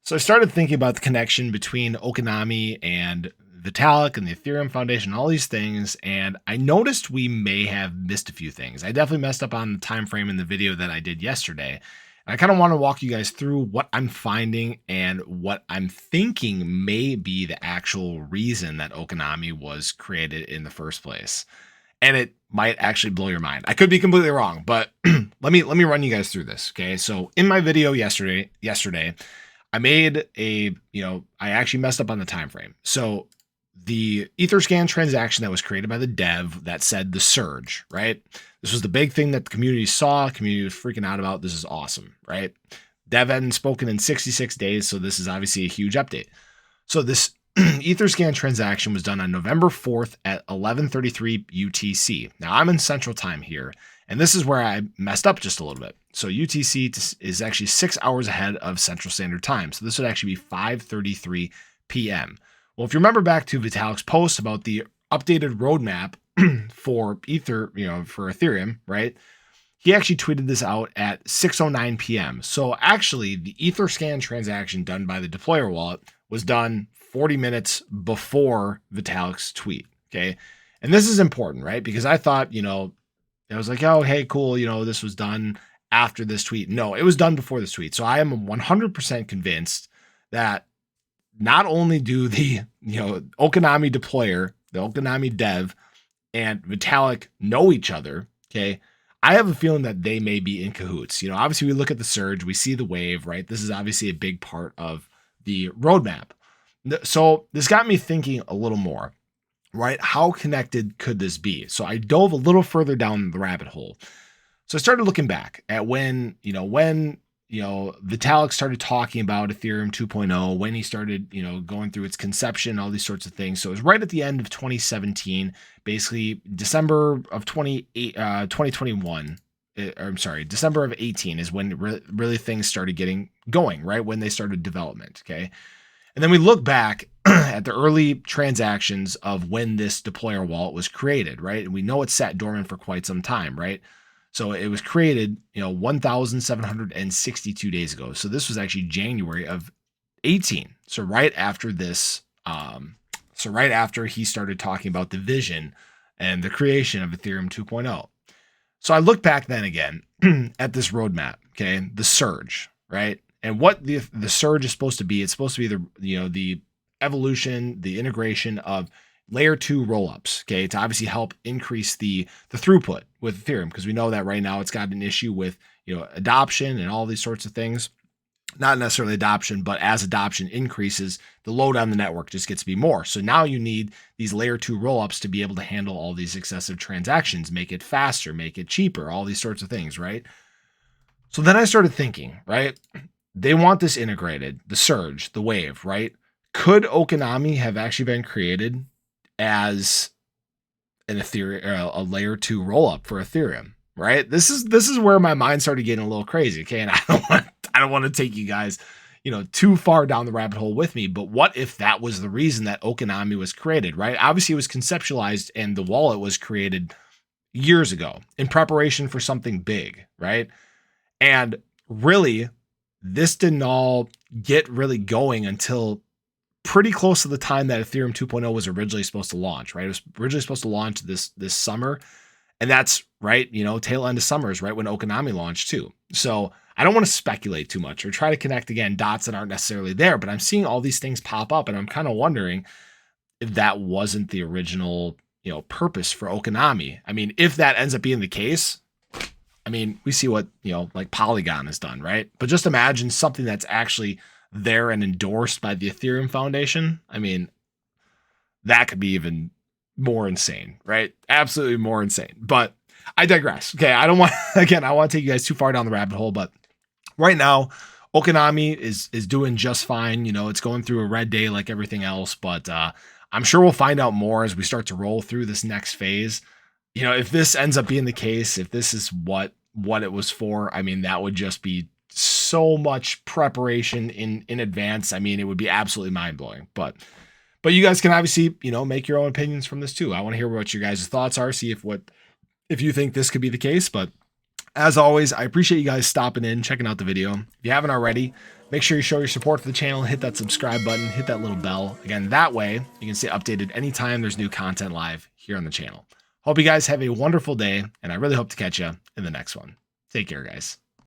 So I started thinking about the connection between Okanami and Vitalik and the Ethereum Foundation, all these things, and I noticed we may have missed a few things. I definitely messed up on the time frame in the video that I did yesterday. And I kind of want to walk you guys through what I'm finding and what I'm thinking may be the actual reason that Okanami was created in the first place. And it might actually blow your mind. I could be completely wrong, but let me run you guys through this. Okay. So in my video yesterday, I made I actually messed up on the time frame. So the Etherscan transaction that was created by the dev that said the surge, right? This was the big thing that the community saw. Community was freaking out about. This is awesome, right? Dev hadn't spoken in 66 days, so this is obviously a huge update. So this Etherscan transaction was done on November 4th at 11:33 UTC. Now I'm in Central Time here, and this is where I messed up just a little bit. So UTC is actually 6 hours ahead of Central Standard Time. So this would actually be 5:33 p.m. Well, if you remember back to Vitalik's post about the updated roadmap for for Ethereum, right? He actually tweeted this out at 6:09 p.m. So actually, the Etherscan transaction done by the deployer wallet was done 40 minutes before Vitalik's tweet. Okay. And this is important, right? Because I thought, I was like, oh, hey, cool. This was done after this tweet. No, it was done before this tweet. So I am 100% convinced that not only do the, Okanami deployer, the Okanami dev, and Vitalik know each other, okay, I have a feeling that they may be in cahoots. Obviously we look at the surge, we see the wave, right? This is obviously a big part of the roadmap. So this got me thinking a little more, right? How connected could this be? So I dove a little further down the rabbit hole. So I started looking back at when Vitalik started talking about Ethereum 2.0, when he started, going through its conception, all these sorts of things. So it was right at the end of 2017, basically December of 2021. December of 18 is when really things started getting going, right? When they started development. Okay. And then we look back at the early transactions of when this deployer wallet was created, right? And we know it sat dormant for quite some time, right? So it was created, 1,762 days ago. So this was actually January of 18. So right after this, right after he started talking about the vision and the creation of Ethereum 2.0. So I look back then again at this roadmap, okay, the surge, right? And what the surge is supposed to be, it's supposed to be the evolution, the integration of layer 2 rollups, okay, to obviously help increase the throughput with Ethereum, because we know that right now it's got an issue with adoption and all these sorts of things. Not necessarily adoption, but as adoption increases, the load on the network just gets to be more. So now you need these layer 2 rollups to be able to handle all these excessive transactions, make it faster, make it cheaper, all these sorts of things, right? So then I started thinking, right? They want this integrated, the surge, the wave, right? Could Okanami have actually been created as an Ethereum, a layer 2 rollup for Ethereum, right? This is where my mind started getting a little crazy. Okay, and I don't want to take you guys, too far down the rabbit hole with me. But what if that was the reason that Okanami was created, right? Obviously, it was conceptualized and the wallet was created years ago in preparation for something big, right? And really, this didn't all get really going until pretty close to the time that Ethereum 2.0 was originally supposed to launch, right? It was originally supposed to launch this summer. And that's right, tail end of summer is right when Okanami launched too. So I don't want to speculate too much or try to connect again dots that aren't necessarily there, but I'm seeing all these things pop up and I'm kind of wondering if that wasn't the original, purpose for Okanami. I mean, if that ends up being the case, I mean, we see what, like Polygon has done, right? But just imagine something that's actually there and endorsed by the Ethereum Foundation. I mean, that could be even more insane, right? Absolutely more insane. But I digress. Okay, I don't want I want to take you guys too far down the rabbit hole, but right now Okanami is doing just fine. It's going through a red day like everything else, but I'm sure we'll find out more as we start to roll through this next phase. If this ends up being the case, if this is what it was for, I mean, that would just be so much preparation in advance. I mean, it would be absolutely mind-blowing. But you guys can obviously, make your own opinions from this too. I want to hear what your guys' thoughts are, see if you think this could be the case. But as always, I appreciate you guys stopping in, checking out the video. If you haven't already, Make sure you show your support for the channel, hit that subscribe button, hit that little bell. Again, that way you can stay updated anytime there's new content live here on the channel. Hope you guys have a wonderful day, and I really hope to catch you in the next one. Take care, guys.